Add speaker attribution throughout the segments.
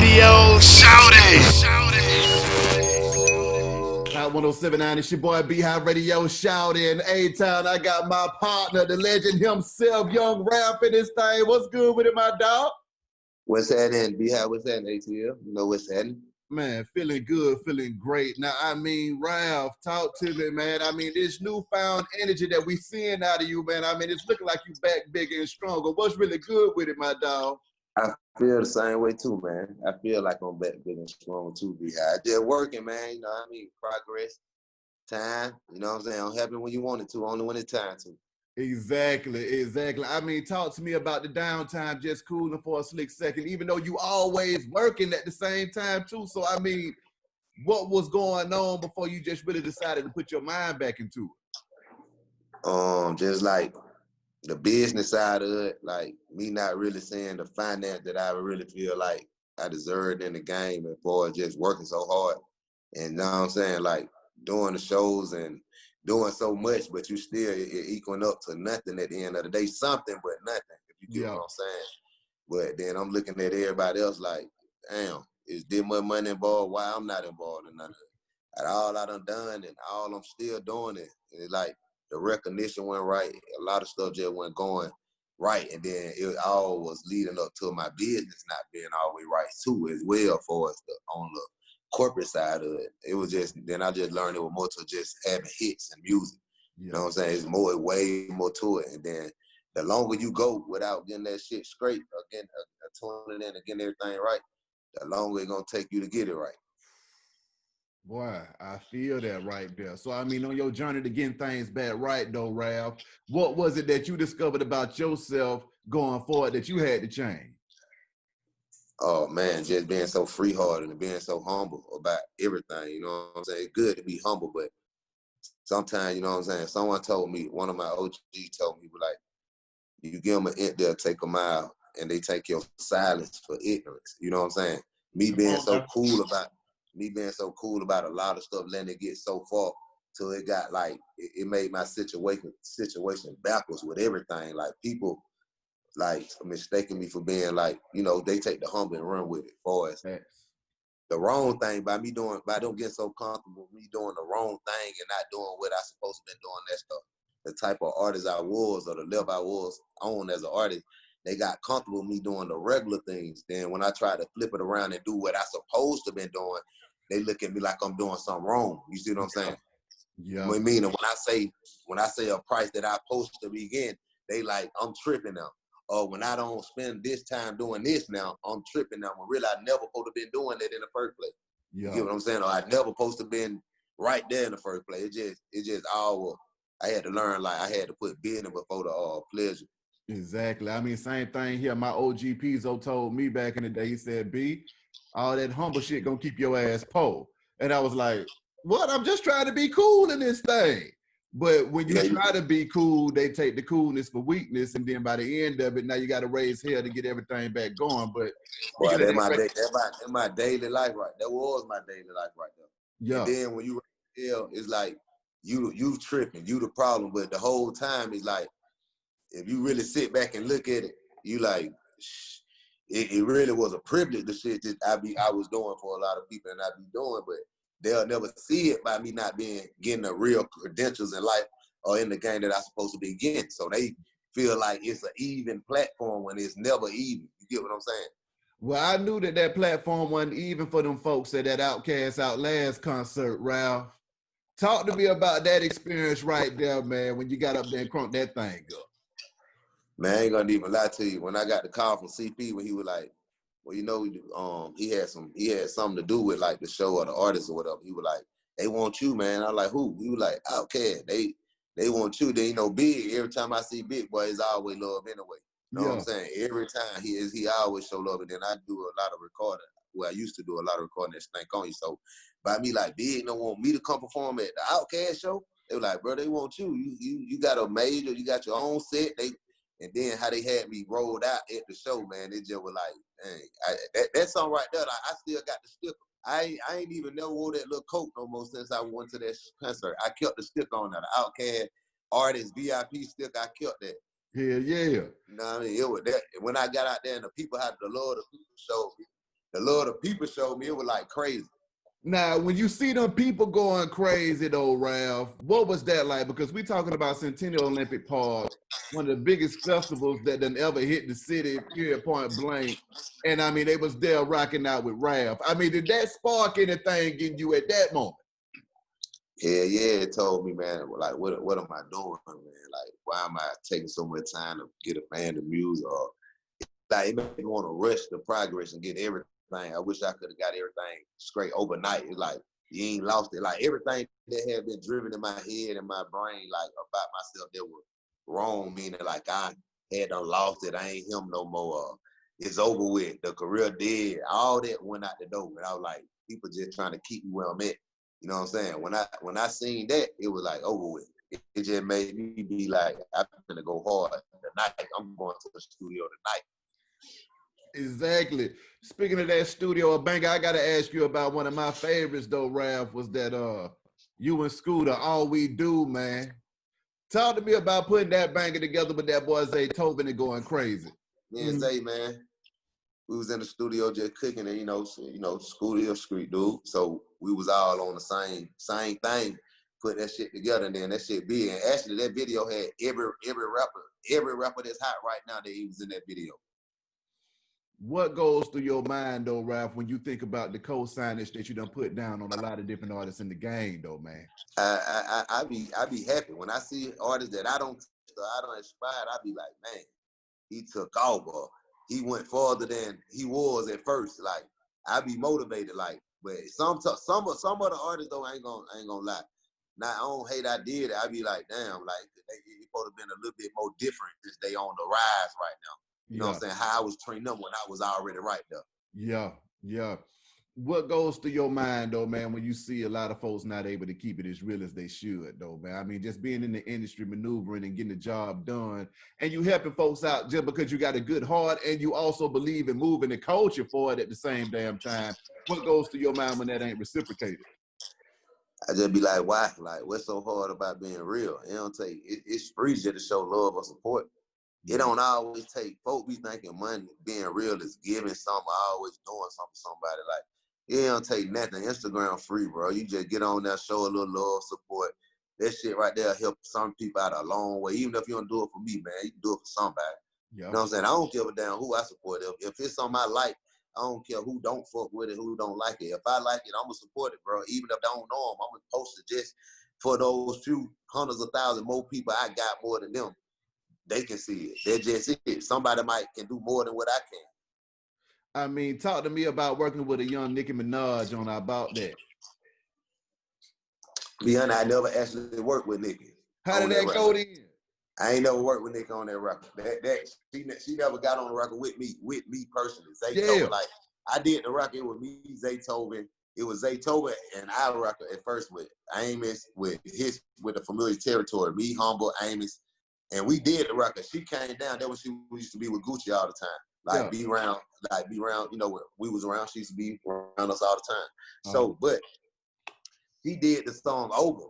Speaker 1: radio. Shout it.
Speaker 2: Hot 1079, it's your boy B-High Radio shouting. A-Town, I got my partner, the legend himself, Young Ralph in this thing. What's good with it, my dog?
Speaker 3: What's happening, B-High? What's happening, ATL? You know what's happening?
Speaker 2: Man, feeling good, feeling great. Now, I mean, Ralph, talk to me, man. I mean, this newfound energy that we seeing out of you, man. I mean, it's looking like you back bigger and stronger. What's really good with it, my dog?
Speaker 3: I feel the same way too, man. I feel like I'm back big and strong too, B-High. Just working, man. You know what I mean? Progress, time. You know what I'm saying? Don't happen when you want it to, only when it's time to.
Speaker 2: Exactly. I mean, talk to me about the downtime, just cooling for a slick second, even though you always working at the same time too. So, I mean, what was going on before you just really decided to put your mind back into
Speaker 3: Just like the business side of it, like me not really seeing the finance that I really feel like I deserved in the game as far as just working so hard. And you know what I'm saying? Like doing the shows and doing so much, but you still equaling up to nothing at the end of the day. Something, but nothing, if you get what I'm saying. But then I'm looking at everybody else like, damn, is there more money involved? Why I'm not involved in none of it? And all I done and all I'm still doing it. And it's like the recognition went right. A lot of stuff just went going right. And then it all was leading up to my business not being always right too as well for us on the corporate side of it. It was just, then I just learned it was more to just having hits and music. Yeah. You know what I'm saying? It's more, way more to it. And then the longer you go without getting that shit straight, again, tuning in and getting everything right, the longer it's going to take you to get it right.
Speaker 2: Boy, I feel that right there. So, I mean, on your journey to getting things back right, though, Ralph, what was it that you discovered about yourself going forward that you had to change?
Speaker 3: Oh, man, just being so free-hearted and being so humble about everything, you know what I'm saying? It's good to be humble, but sometimes, you know what I'm saying, someone told me, one of my OG told me, like, you give them an inch, they'll take a mile, and they take your silence for ignorance, you know what I'm saying? Me being so cool about a lot of stuff, letting it get so far till it got like, it made my situation backwards with everything. Like people, like mistaking me for being like, you know, they take the humble and run with it. For us, the wrong thing by them getting so comfortable, me doing the wrong thing and not doing what I supposed to be doing. That stuff. The type of artist I was or the level I was on as an artist, they got comfortable with me doing the regular things. Then when I try to flip it around and do what I supposed to been doing, they look at me like I'm doing something wrong. You see what I'm saying?
Speaker 2: Yeah.
Speaker 3: I mean, when I say a price that I supposed to be getting, they like I'm tripping now. Or when I don't spend this time doing this now, I'm tripping now. When really I never supposed to been doing that in the first place. Yeah. You get what I'm saying? Or I never supposed to been right there in the first place. It just all I had to learn, like I had to put business before the pleasure.
Speaker 2: Exactly. I mean, same thing here. My OG Pizzo told me back in the day, he said, B, all that humble shit gonna keep your ass poor. And I was like, what? I'm just trying to be cool in this thing. But when you try to be cool, they take the coolness for weakness, and then by the end of it, now you got to raise hell to get everything back going. But
Speaker 3: well, that's my daily life, right? That was my daily life right there. Yeah. And then when you raise hell, it's like you tripping, you the problem. But the whole time it's like, if you really sit back and look at it, you like, it really was a privilege, the shit that I was doing for a lot of people and I be doing, but they'll never see it by me not getting the real credentials in life or in the game that I'm supposed to be getting. So they feel like it's an even platform when it's never even. You get what I'm saying?
Speaker 2: Well, I knew that platform wasn't even for them folks at that Outkast Outlast concert, Ralph. Talk to me about that experience right there, man, when you got up there and crunked that thing up.
Speaker 3: Man, I ain't gonna even lie to you. When I got the call from CP, when he was like, well, you know, he had something to do with like the show or the artist or whatever. He was like, they want you, man. I'm like, who? He was like, Outkast. They want you. They ain't no Big. Every time I see Big Boy, it's always love anyway. You know what I'm saying? Every time he always show love. And then I do a lot of recording. Well, I used to do a lot of recording at Stank On You. So by me like Big don't want me to come perform at the Outkast show. They were like, bro, they want you. You got a major. You got your own set. And then how they had me rolled out at the show, man, it just was like, dang, that song right there, like, I still got the sticker. I ain't even never wore that little coat no more since I went to that concert. I kept the sticker on there, the Outkast artist VIP sticker, I kept that.
Speaker 2: Yeah.
Speaker 3: You know what I mean? It was that. When I got out there and the people had the Lord, the people showed me, the Lord of people showed me, it was like crazy.
Speaker 2: Now, when you see them people going crazy though, Ralph, what was that like? Because we talking about Centennial Olympic Park, one of the biggest festivals that done ever hit the city, period, point blank. And I mean, they was there rocking out with Ralph. I mean, did that spark anything in you at that moment?
Speaker 3: Yeah, it told me, man, like, what am I doing, man? Like, why am I taking so much time to get a band of music? Or like, it made me want to rush the progress and get everything. I wish I could have got everything straight overnight. It's like, you ain't lost it. Like, everything that had been driven in my head and my brain, like, about myself that was wrong, meaning, like, I had done lost it. I ain't him no more. It's over with. The career dead. All that went out the door. And I was like, people just trying to keep me where I'm at. You know what I'm saying? When I seen that, it was like over with. It just made me be like, I'm gonna go hard tonight. I'm going to the studio tonight.
Speaker 2: Exactly. Speaking of that studio, Banger, I gotta ask you about one of my favorites though, Ralph, was that you and Scooter, All We Do, man. Talk to me about putting that banger together with that boy Zaytoven and going crazy.
Speaker 3: Me and Zay, man, we was in the studio just cooking, and you know, studio street dude. So we was all on the same thing, put that shit together, and then that shit big. And actually, that video had every rapper that's hot right now that he was in that video.
Speaker 2: What goes through your mind though, Ralph, when you think about the co-signage that you done put down on a lot of different artists in the game though, man?
Speaker 3: I be happy when I see artists that I don't inspire. I be like, man, he took off, or he went farther than he was at first. Like, I be motivated. Like, but some of the artists though, I ain't gonna lie. Now, I don't hate I did it. I be like, damn, like, it supposed to have been a little bit more different since they on the rise right now. You know what I'm saying? How I was training them when I was already right there.
Speaker 2: Yeah. What goes through your mind though, man, when you see a lot of folks not able to keep it as real as they should though, man? I mean, just being in the industry, maneuvering and getting the job done, and you helping folks out just because you got a good heart and you also believe in moving the culture forward at the same damn time. What goes through your mind when that ain't reciprocated?
Speaker 3: I just be like, why? Like, what's so hard about being real? It don't take, it's free just to show love or support. It don't always take, folk be thinking money, being real is giving something, always doing something for somebody. Like, it don't take nothing. Instagram free, bro. You just get on there, show a little love, support. That shit right there help some people out a long way. Even if you don't do it for me, man, you can do it for somebody.
Speaker 2: Yeah.
Speaker 3: You know what I'm saying? I don't give a damn who I support. If it's something I like, I don't care who don't fuck with it, who don't like it. If I like it, I'm going to support it, bro. Even if I don't know them, I'm going to post it just for those few hundreds of thousands more people I got more than them. They can see it. They're just it. Somebody can do more than what I can.
Speaker 2: I mean, talk to me about working with a young Nicki Minaj on About That.
Speaker 3: Be honest, I never actually worked with Nicki.
Speaker 2: How did that go then?
Speaker 3: I ain't never worked with Nicki on that record. She never got on the record with me personally. Zaytoven, like, I did the record, it was me, Zaytoven. It was Zaytoven and I record at first with Amos, with the Familiar Territory, me, Humble, Amos. And we did the record. She came down. That was she used to be with Gucci all the time. Like, be around, you know, we was around. She used to be around us all the time. So, but he did the song over.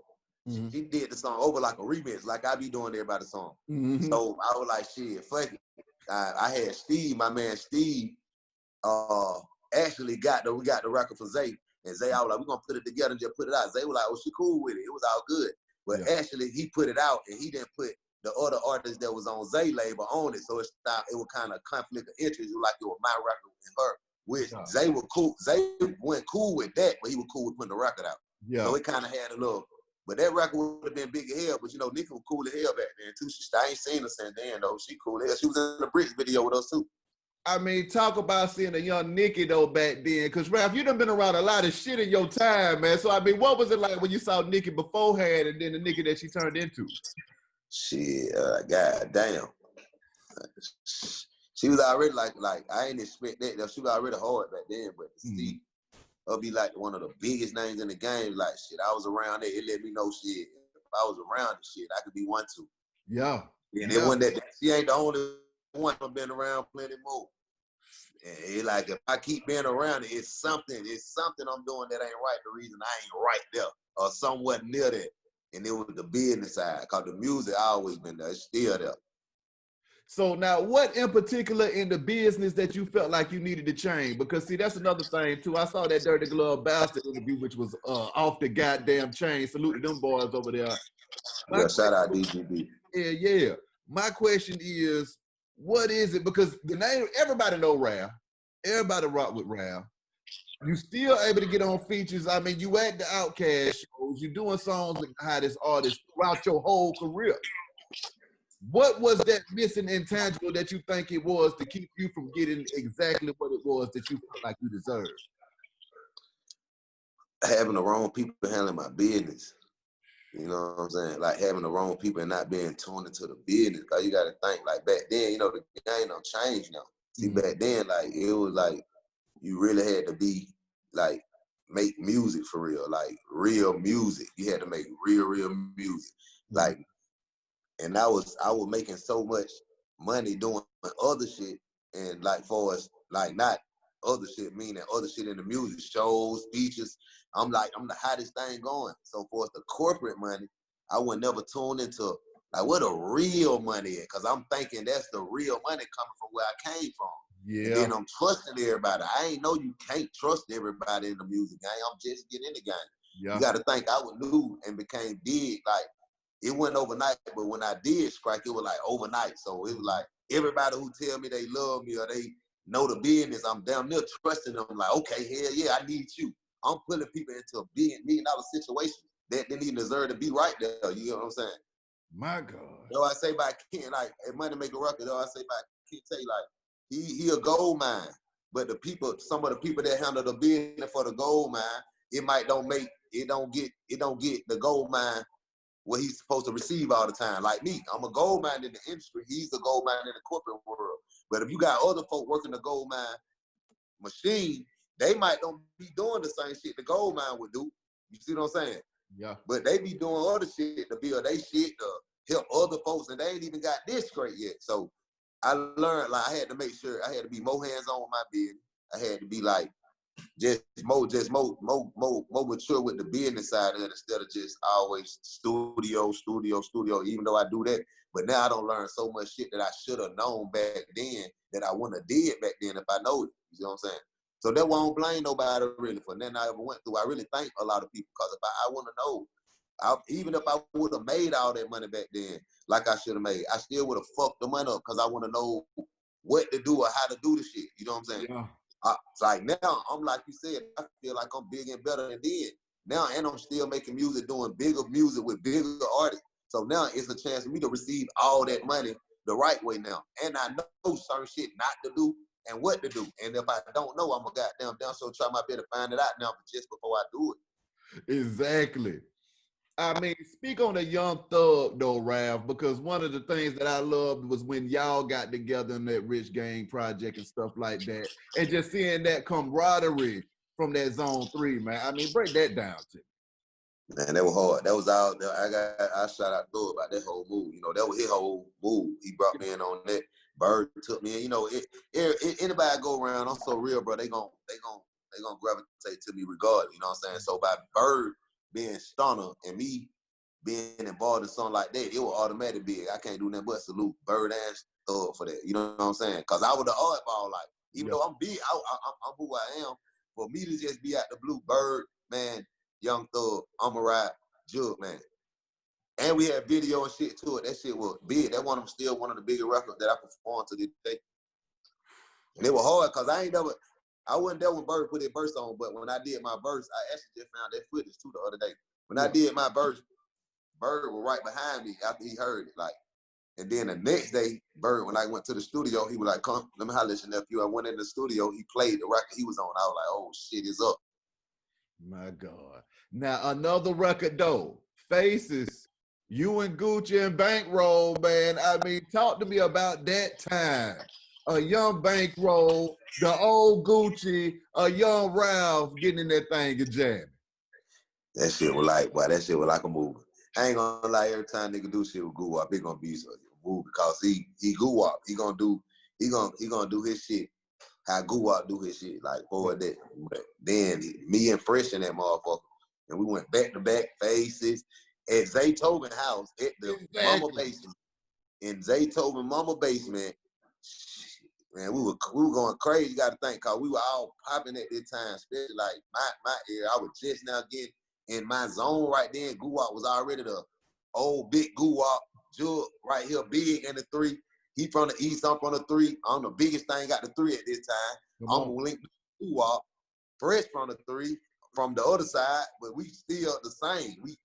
Speaker 3: She did the song over like a remix, like I be doing everybody's song. So I was like, shit, fuck it. I had Steve, my man Steve, actually we got the record for Zay. And Zay, I was like, we're gonna put it together and just put it out. Zay was like, oh, she cool with it. It was all good. But actually he put it out and he didn't put the other artist that was on Zay label on it. So it was kind of conflict of interest. It was like it was my record and her, which Zay was cool. Zay went cool with that, but he was cool with putting the record out. So it kind of had a little, but that record would have been big as hell. But you know, Nicki was cool as hell back then too. I ain't seen her since then though. She cool as hell. She was in the Bricks video with us too.
Speaker 2: I mean, talk about seeing a young Nicki though back then. Cause Ralph, you done been around a lot of shit in your time, man. So I mean, what was it like when you saw Nicki beforehand and then the Nicki that she turned into?
Speaker 3: Shit, god damn. She was already like I ain't expect that. She was already hard back then, but to see her be like one of the biggest names in the game, like shit, I was around it. It let me know shit. If I was around the shit, I could be one too.
Speaker 2: Yeah.
Speaker 3: And it wasn't that she ain't the only one I've been around plenty more. And it like if I keep being around it, it's something I'm doing that ain't right. The reason I ain't right there or somewhat near that. And it was the business side, cause the music always been there. It's still there.
Speaker 2: So now, what in particular in the business that you felt like you needed to change? Because see, that's another thing too. I saw that Dirty Glove Bastard interview, which was off the goddamn chain. Salute to them boys over there. My
Speaker 3: Yeah, shout out
Speaker 2: question,
Speaker 3: DGB.
Speaker 2: yeah. My question is, what is it? Because the name, everybody know Ralph. Everybody rock with Ralph. You still able to get on features. I mean, you at the Outcast shows. You doing songs with the hottest artists throughout your whole career. What was that missing intangible that you think it was to keep you from getting exactly what it was that you felt like you deserved?
Speaker 3: Having the wrong people handling my business. You know what I'm saying? Like having the wrong people and not being tuned into the business. Cause you gotta think like back then, you know, the game don't change now. See, back then, like it was like you really had to be like make music for real, like real music. You had to make real music. Like, and I was making so much money doing other shit, and like for us, like not other shit, meaning other shit in the music, shows, speeches. I'm the hottest thing going. So for us, the corporate money, I would never tune into like where the real money is, because I'm thinking that's the real money coming from where I came from.
Speaker 2: Yeah.
Speaker 3: And then I'm trusting everybody. I ain't know you can't trust everybody in the music game. I'm just getting in the game.
Speaker 2: Yeah.
Speaker 3: You got to think I was new and became big. Like it wasn't overnight, but when I did strike, it was like overnight. So it was like everybody who tell me they love me or they know the business, I'm damn near trusting them. Like, okay, hell yeah, I need you. I'm putting people into a $1 million situation that didn't even deserve to be right there. You know what I'm saying?
Speaker 2: My God.
Speaker 3: Though I say by Ken, like Money Make a Record, though I say by Ken Tay, like he a gold mine. But the people, some of the people that handle the business for the gold mine, it don't get the gold mine what he's supposed to receive all the time. Like me, I'm a gold mine in the industry. He's a gold mine in the corporate world. But if you got other folk working the gold mine machine, they might don't be doing the same shit the gold mine would do. You see what I'm saying?
Speaker 2: Yeah.
Speaker 3: But they be doing other shit to build they shit to help other folks, and they ain't even got this straight yet. So I learned like I had to make sure I had to be more hands-on with my business. I had to be like just more mature with the business side of it instead of just always studio. Even though I do that, but now I don't learn so much shit that I should have known back then that I wouldn't have did back then if I know it. You see what I'm saying? So that why I don't blame nobody really for nothing I ever went through. I really thank a lot of people because if I want to know, even if I would have made all that money back then, like I should have made, I still would have fucked the money up because I want to know what to do or how to do the shit. You know what I'm saying?
Speaker 2: Yeah.
Speaker 3: It's like now, I'm like you said, I feel like I'm bigger and better than then. Now, and I'm still making music, doing bigger music with bigger artists. So now it's a chance for me to receive all that money the right way now. And I know certain shit not to do and what to do. And if I don't know, I'm a goddamn down. So try my best to find it out now just before I do it.
Speaker 2: Exactly. I mean, speak on the Young Thug though, Ralph, because one of the things that I loved was when y'all got together in that Rich Gang project and stuff like that, and just seeing that camaraderie from that Zone 3, man. I mean, break that down to me.
Speaker 3: Man, that was hard. That was all. I shout out Thug about that whole move. You know, that was his whole move. He brought me in on that. Bird took me in. You know, anybody I go around, I'm so real, bro. They gonna gravitate to me regardless. You know what I'm saying? So by Bird being Stunner and me being involved in something like that, it was automatic big. I can't do nothing but salute Bird and Thug for that. You know what I'm saying? Cause I was the oddball. Like even though I'm big, I'm who I am. For me to just be out the blue, Bird, man. Young Thug, I'ma Ride, Jug, man. And we had video and shit to it. That shit was big. That one still one of the bigger records that I performed to this day. And it was hard because I wasn't there when Bird put his verse on, but when I did my verse, I actually just found that footage too the other day. When I did my verse, Bird was right behind me after he heard it. Like, and then the next day, Bird, when I went to the studio, he was like, come, let me holler at your nephew. I went in the studio, he played the record he was on. I was like, oh shit, it's up.
Speaker 2: My God. Now, another record, though. Faces, you and Gucci and Bankroll, man. I mean, talk to me about that time. A young Bankroll, the old Gucci, a young Ralph getting in that thing and jamming.
Speaker 3: That shit was like a movie. I ain't gonna lie, every time nigga do shit with Goo Wop, it gonna be a movie because he Goo Wop. He gonna do his shit how Goo Wop do his shit, like for that. But then me and Fresh in that motherfucker, and we went back to back Faces at Zaytoven house at the mama basement. in Zaytoven mama basement, man, we were going crazy. You got to think, cause we were all popping at this time, especially like my era. I was just now getting in my zone right then. Guwap was already the old big Guwap. Jug right here, big in the 3. He from the east, I'm from the 3. I'm the biggest thing got the 3 at this time. I'm gonna link Guwap. Fresh from the 3, from the other side, but we still the same. We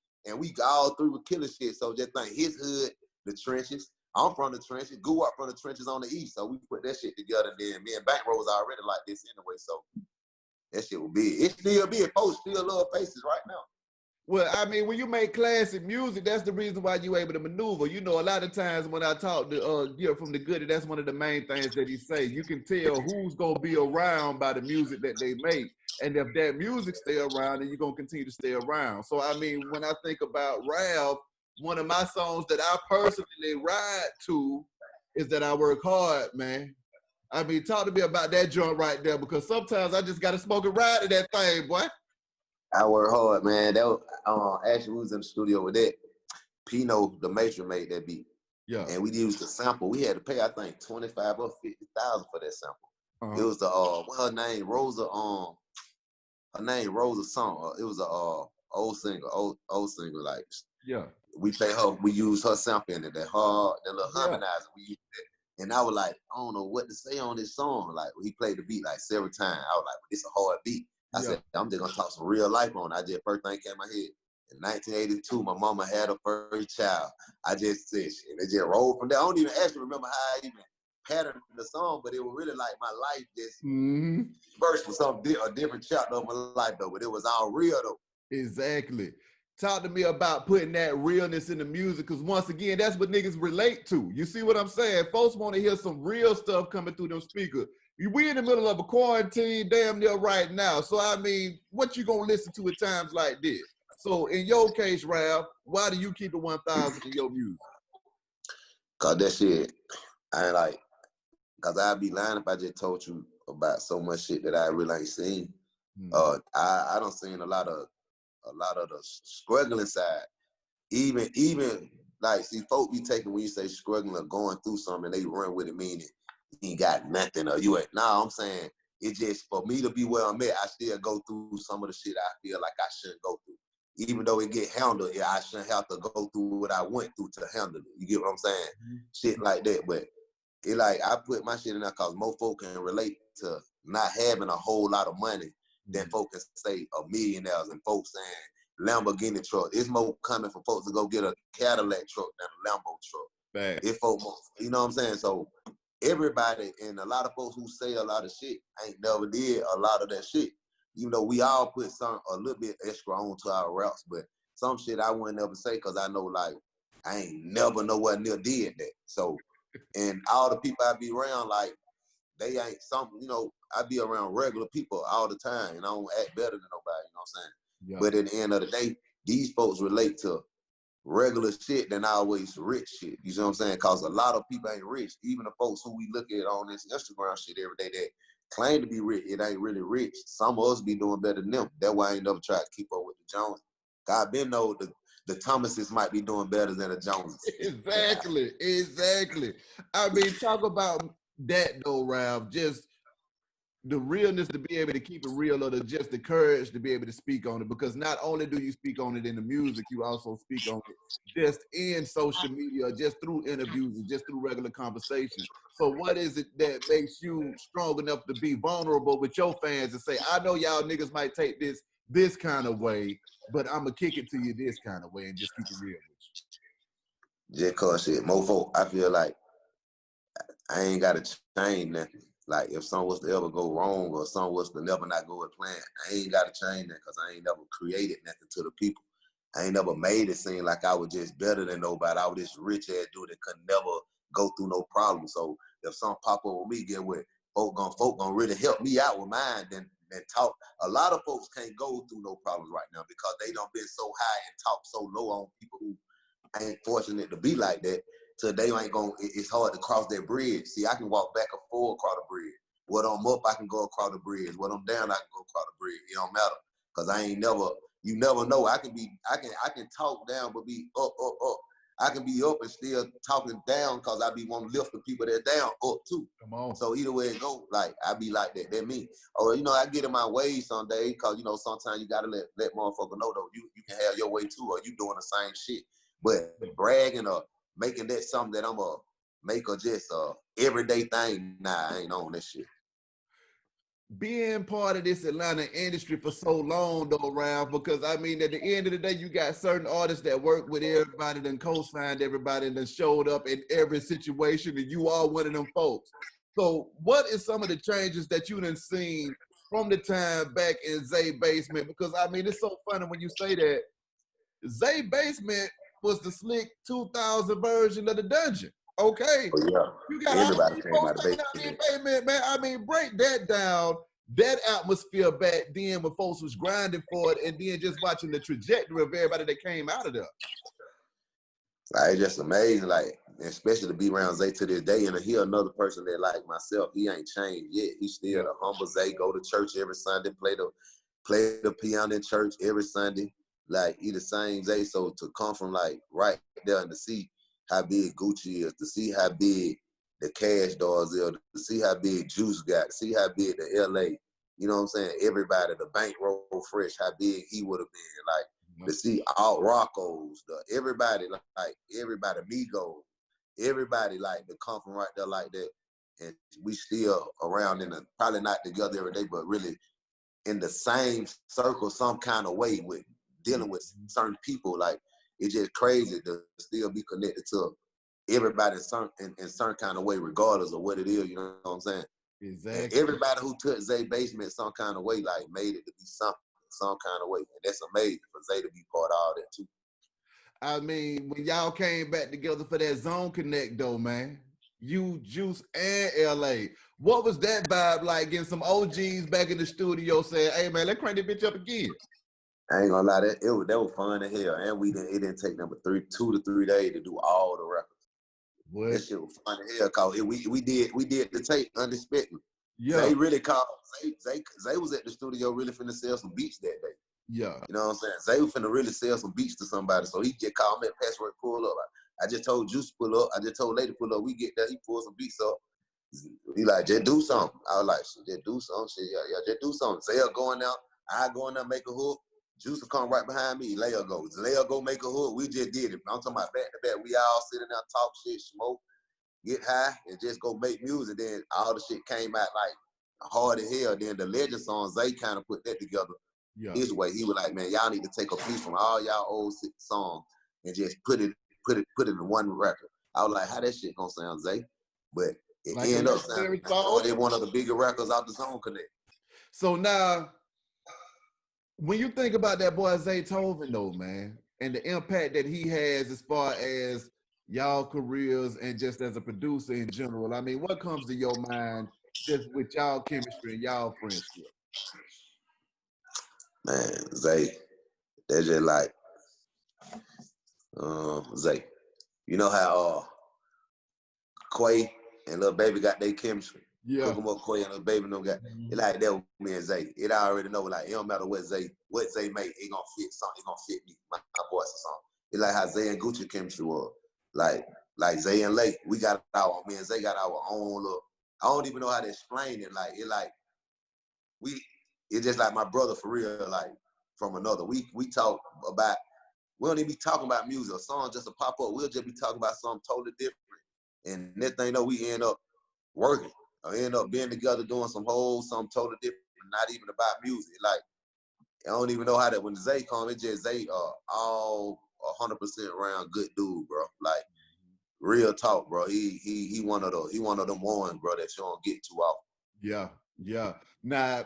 Speaker 3: all 3 were killing shit. So just think, his hood, the trenches. I'm from the trenches. Guwap from the trenches on the east. So we put that shit together. Then me and Bankroll was already like this anyway. So that shit will be. It still big. Folks still love Faces right now.
Speaker 2: Well, I mean, when you make classic music, that's the reason why you able to maneuver. You know, a lot of times when I talk to from the Goody, that's one of the main things that he say. You can tell who's gonna be around by the music that they make. And if that music stay around, then you're gonna continue to stay around. So I mean, when I think about Ralph, one of my songs that I personally ride to is That I Work Hard, man. I mean, talk to me about that joint right there, because sometimes I just gotta smoke a ride to that thing, boy.
Speaker 3: I work hard, man. That was, actually we was in the studio with that. Pino, the matron, made that beat.
Speaker 2: Yeah.
Speaker 3: And we used the sample. We had to pay, I think, 25 or 50,000 for that sample. It was the what her name, Rosa, her name Rosa Song. It was a old singer, like,
Speaker 2: yeah.
Speaker 3: We pay her, we used her sample in it, that little harmonizer, we used it. And I was like, I don't know what to say on this song. Like, he played the beat like several times. I was like, it's a hard beat. I said, I'm just gonna talk some real life on it. I just, first thing came in my head. In 1982, my mama had her first child. I just said shit. And it just rolled from there. I don't even actually remember how I even patterned the song, but it was really like my life just first was a different chapter of my life though, but it was all real though.
Speaker 2: Exactly. Talk to me about putting that realness in the music, because once again, that's what niggas relate to. You see what I'm saying? Folks want to hear some real stuff coming through them speakers. We in the middle of a quarantine damn near right now. So, I mean, what you gonna listen to at times like this? So, in your case, Ralph, why do you keep the 1000 in your music?
Speaker 3: Cause that shit, I ain't like, cause I'd be lying if I just told you about so much shit that I really ain't seen. I done seen a lot of the struggling side. Even like, see, folk be taking, when you say struggling or going through something, they run with it, meaning you ain't got nothing or you ain't. Nah, I'm saying it just, for me to be where I'm at, I still go through some of the shit I feel like I shouldn't go through. Even though it get handled, I shouldn't have to go through what I went through to handle it. You get what I'm saying? Shit like that. But it like, I put my shit in there cause more folk can relate to not having a whole lot of money than folk can say a millionaires, and folks saying Lamborghini truck. It's more coming for folks to go get a Cadillac truck than a Lambo truck.
Speaker 2: Bad.
Speaker 3: If folk, you know what I'm saying? So everybody, and a lot of folks who say a lot of shit ain't never did a lot of that shit. You know, we all put a little bit extra onto our raps, but some shit I wouldn't ever say because I know, like, I ain't never nowhere near did that. So, and all the people I be around, like, they ain't some, you know, I be around regular people all the time, and I don't act better than nobody, you know what I'm saying? Yeah. But at the end of the day, these folks relate to regular shit than always rich shit. You know what I'm saying? Because a lot of people ain't rich. Even the folks who we look at on this Instagram shit every day that claim to be rich, it ain't really rich. Some of us be doing better than them. That's why I ain't never tried to keep up with the Joneses. God been know the Thomases might be doing better than the Joneses.
Speaker 2: Exactly. I mean, talk about that though, Ralph. Just the realness to be able to keep it real, or just the courage to be able to speak on it. Because not only do you speak on it in the music, you also speak on it just in social media, just through interviews, and just through regular conversation. So what is it that makes you strong enough to be vulnerable with your fans and say, I know y'all niggas might take this kind of way, but I'm gonna kick it to you this kind of way and just keep it real with you?
Speaker 3: Just cause shit, mofo, I feel like I ain't gotta change nothing. Like, if something was to ever go wrong or something was to never not go as planned, I ain't gotta change that because I ain't never created nothing to the people. I ain't never made it seem like I was just better than nobody. I was this rich ass dude that could never go through no problem. So if something pop up with me, get with folk gonna really help me out with mine, then talk. A lot of folks can't go through no problems right now because they done been so high and talk so low on people who ain't fortunate to be like that. So they ain't gonna, it's hard to cross that bridge. See, I can walk back and forth across the bridge. What I'm up, I can go across the bridge. What I'm down, I can go across the bridge. It don't matter. Cause I ain't never, you never know. I can talk down, but be up. I can be up and still talking down because I be want to lift the people that down up too.
Speaker 2: Come on.
Speaker 3: So either way it go, like I be like that. That me. Or I get in my way some days because sometimes you gotta let motherfucker know though you can have your way too, or you doing the same shit. But bragging or making that something that I'm a make or just everyday thing, nah, I ain't on that shit.
Speaker 2: Being part of this Atlanta industry for so long though, Ralph, because I mean, at the end of the day, you got certain artists that work with everybody, then co-signed everybody, and then showed up in every situation, and you are one of them folks. So what is some of the changes that you done seen from the time back in Zay Basement? Because I mean, it's so funny when you say that. Zay Basement was the slick 2000 version of the Dungeon. Okay.
Speaker 3: Oh, yeah.
Speaker 2: You got
Speaker 3: Everybody
Speaker 2: all these
Speaker 3: came
Speaker 2: folks
Speaker 3: out of
Speaker 2: coming out in Basement, man. I mean, break that down. That atmosphere back then when folks was grinding for it, and then just watching the trajectory of everybody that came out of there.
Speaker 3: Like, it's just amazing, like, especially to be around Zay to this day, and to hear another person that like myself, he ain't changed yet. He's still the humble Zay, go to church every Sunday, play the piano in church every Sunday. Like, he the same Zay. So to come from like right there and to see how big Gucci is, to see how big the Cash Doors is, to see how big Juice got, to see how big the LA, you know what I'm saying? Everybody, the Bankroll Fresh, how big he would have been. Like, to see all Rocco's, everybody, like everybody, Migos, everybody like to come from right there like that. And we still around probably not together every day, but really in the same circle some kind of way with dealing with certain people. Like, it's just crazy to still be connected to everybody in certain kind of way, regardless of what it is, you know what I'm saying?
Speaker 2: Exactly.
Speaker 3: And everybody who took Zay Basement some kind of way, like, made it to be something, some kind of way. And that's amazing for Zay to be part of all that too.
Speaker 2: I mean, when y'all came back together for that Zone Connect though, man, you, Juice, and LA, what was that vibe like getting some OGs back in the studio saying, hey man, let's crank this bitch up again?
Speaker 3: I ain't gonna lie, that was fun as hell. And it didn't take number 2 to 3 days to do all the records.
Speaker 2: What?
Speaker 3: That shit was fun as hell, cause we did the tape unexpected.
Speaker 2: Yeah.
Speaker 3: Zay really called. Zay was at the studio really finna sell some beats that day.
Speaker 2: Yeah.
Speaker 3: You know what I'm saying? Zay was finna really sell some beats to somebody, so he just called me at Password, pull up. I just told Juice pull up. I just told Lady pull up. We get there, he pulled some beats up. He like, just do something. I was like, just do something. Shit, yeah, just do something. Zay going out, I go in there, make a hook. Juice will come right behind me. Leia go make a hook. We just did it. I'm talking about back to back. We all sitting there, talk shit, smoke, get high, and just go make music. Then all the shit came out like hard as hell. Then the Legend song, Zay kind of put that together his way. He was like, man, y'all need to take a piece from all y'all old songs and just put it in one record. I was like, how that shit gonna sound, Zay? But it
Speaker 2: like
Speaker 3: ended up sounding like one of the bigger records out the Zone Connect.
Speaker 2: So now, when you think about that boy Zaytoven though, man, and the impact that he has as far as y'all careers and just as a producer in general, I mean, what comes to your mind just with y'all chemistry and y'all friendship?
Speaker 3: Man, Zay, they're just like, Zay. You know how Quay and Lil Baby got their chemistry?
Speaker 2: Yeah.
Speaker 3: Cook 'em up, Quay and Lil Baby don't got it like that with me and Zay. It already know, like, it don't matter what Zay make, it gonna fit something, it gonna fit me, my voice or something. It's like how Zay and Gucci chemistry was. Like Zay and Lake, me and Zay got our own little, I don't even know how to explain it. Like, it's just like my brother for real, like, from another. We talk about, we don't even be talking about music. A song just to pop up, we'll just be talking about something totally different. And next thing you know, we end up working or end up being together doing something totally different, not even about music. Like, I don't even know how that, when Zay come, it's just Zay all 100% around good dude, bro. Like, real talk, bro. He one of them ones, bro, that you don't get too often.
Speaker 2: Yeah. Now,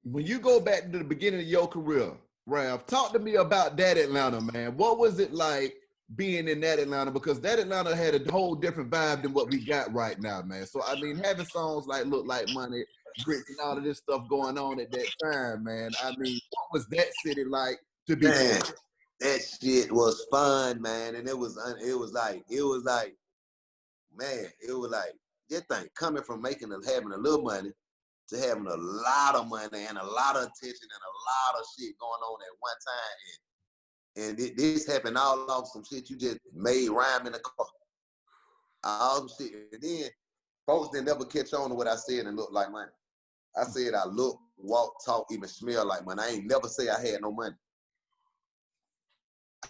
Speaker 2: when you go back to the beginning of your career, Ralph, talk to me about that Atlanta, man. What was it like being in that Atlanta? Because that Atlanta had a whole different vibe than what we got right now, man. So, I mean, having songs like Look Like Money, Grits, and all of this stuff going on at that time, man. I mean, what was that city like to be?
Speaker 3: Man, that shit was fun, man. And it was like, man, it was like, that thing coming from having a little money to having a lot of money and a lot of attention and a lot of shit going on at one time. And this happened all off some shit you just made rhyme in the car. All some shit. And then folks didn't never catch on to what I said and look like money. I said I look, walk, talk, even smell like money. I ain't never say I had no money.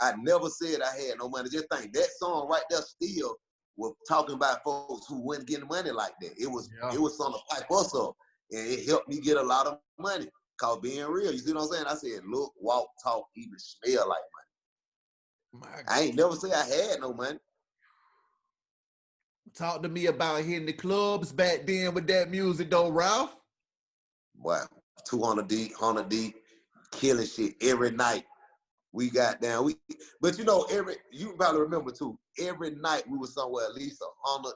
Speaker 3: I never said I had no money. Just think that song right there still was talking about folks who wasn't getting money like that. It was something to pipe us up. And it helped me get a lot of money. Cause being real, you see what I'm saying? I said look, walk, talk, even smell like money. I ain't never say I had no money.
Speaker 2: Talk to me about hitting the clubs back then with that music though, Ralph.
Speaker 3: Wow, 200 deep, 100 deep, killing shit every night. We got down. But you know, you probably remember too, every night we was somewhere at least 100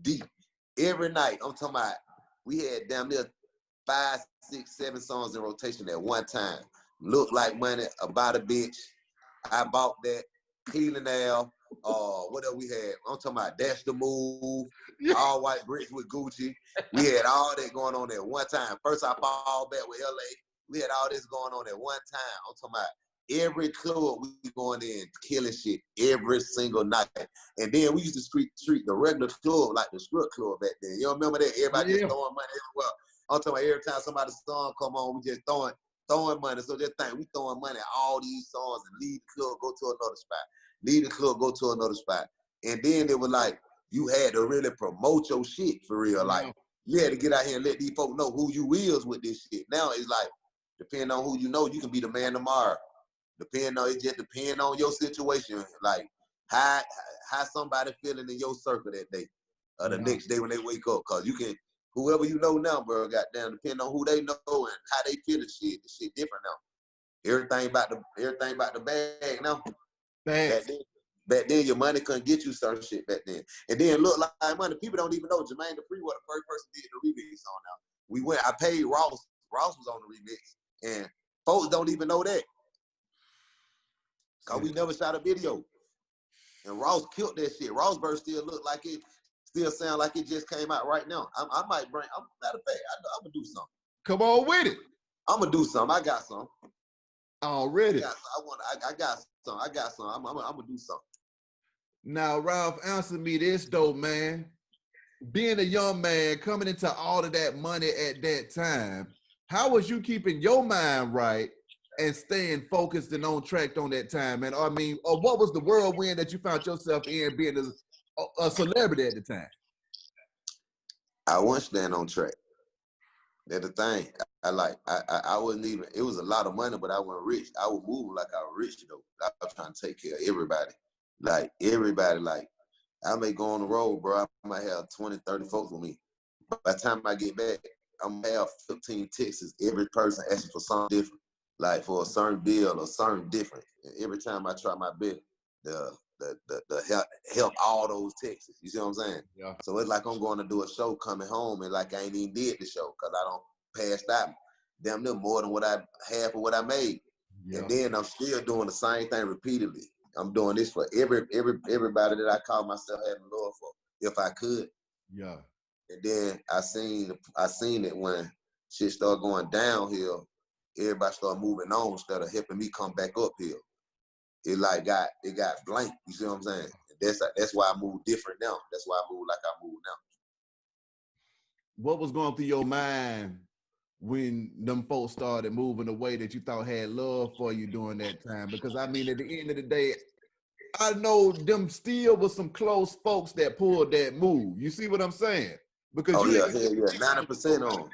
Speaker 3: deep. Every night, I'm talking about, we had damn near 5, 6, 7 songs in rotation at one time. Look Like Money, About a Bitch. I bought that. Cleveland Ave. What else we had? I'm talking about Dash the Move, All White Bricks with Gucci. We had all that going on at one time. First I fall back with LA. We had all this going on at one time. I'm talking about every club we going in, killing shit every single night. And then we used to treat the regular club like the strip club back then. You remember that? Everybody just throwing money everywhere. I'm talking about every time somebody's song come on, we just throwing money. So just think, we throwing money at all these songs and leave the club, go to another spot. Leave the club, go to another spot. And then it was like, you had to really promote your shit for real. Like, you had to get out here and let these folks know who you is with this shit. Now it's like, depending on who you know, you can be the man tomorrow. It just depends on your situation. Like, how somebody feeling in your circle that day or the next day when they wake up. Cause you can, whoever you know now, bro, goddamn, depending on who they know and how they feel the shit different now. Everything about the bag now. Back then, your money couldn't get you certain shit back then. And then Look Like Money, people don't even know Jermaine Dupri was the first person did the remix on now. I paid Ross. Ross was on the remix. And folks don't even know that. Cause we never shot a video. And Ross killed that shit. Ross verse still look like it, still sound like it just came out right now. I might bring, matter of fact, I'm gonna do something.
Speaker 2: Come on with it.
Speaker 3: I'm gonna do something. I got some.
Speaker 2: Already.
Speaker 3: I got some. I'm gonna do something.
Speaker 2: Now, Ralph, answer me this though, man. Being a young man, coming into all of that money at that time, how was you keeping your mind right and staying focused and on track on that time? And I mean, what was the whirlwind that you found yourself in being a celebrity at the time?
Speaker 3: I wasn't staying on track. That's the thing. I wasn't even, it was a lot of money, but I wasn't rich. I was moving like I was rich though. I was trying to take care of everybody. Like everybody, like I may go on the road, bro. I might have 20, 30 folks with me. By the time I get back, I'm gonna have 15 texts, every person asking for something different, like for a certain deal or something different. And every time I try my best, the help all those texts. You see what I'm saying?
Speaker 2: Yeah.
Speaker 3: So it's like I'm going to do a show coming home and like I ain't even did the show because I don't pass out damn near more than half of what I made. Yeah. And then I'm still doing the same thing repeatedly. I'm doing this for everybody that I call myself having love for, if I could.
Speaker 2: Yeah.
Speaker 3: And then I seen it when shit started going downhill, everybody started moving on instead of helping me come back uphill. It got blank. You see what I'm saying? That's why I move different now. That's why I move like I move now.
Speaker 2: What was going through your mind when them folks started moving away that you thought had love for you during that time? Because I mean, at the end of the day, I know them still was some close folks that pulled that move. You see what I'm saying? Because
Speaker 3: 90% on.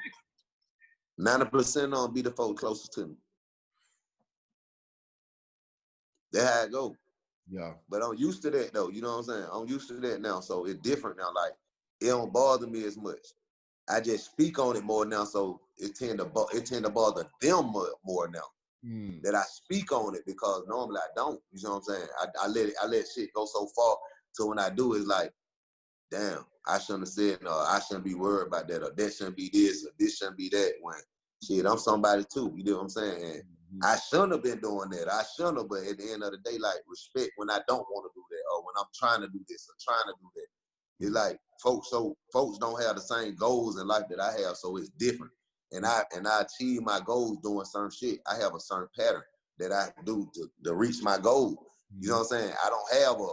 Speaker 3: 90% on be the folks closest to me. That's how it go.
Speaker 2: Yeah.
Speaker 3: But I'm used to that though. You know what I'm saying? I'm used to that now. So it's different now. Like it don't bother me as much. I just speak on it more now. So it tend to bother them more now. That I speak on it because normally I don't. You know what I'm saying? I let shit go so far. So when I do, it's like, damn, I shouldn't have said no. I shouldn't be worried about that, or that shouldn't be this, or this shouldn't be that. When shit, I'm somebody too. You know what I'm saying? And I shouldn't have been doing that. I shouldn't have, but at the end of the day, like respect when I don't want to do that, or when I'm trying to do this or trying to do that. It's like folks don't have the same goals in life that I have, so it's different. And I achieve my goals doing certain shit. I have a certain pattern. that I do to reach my goal. You know what I'm saying? I don't have a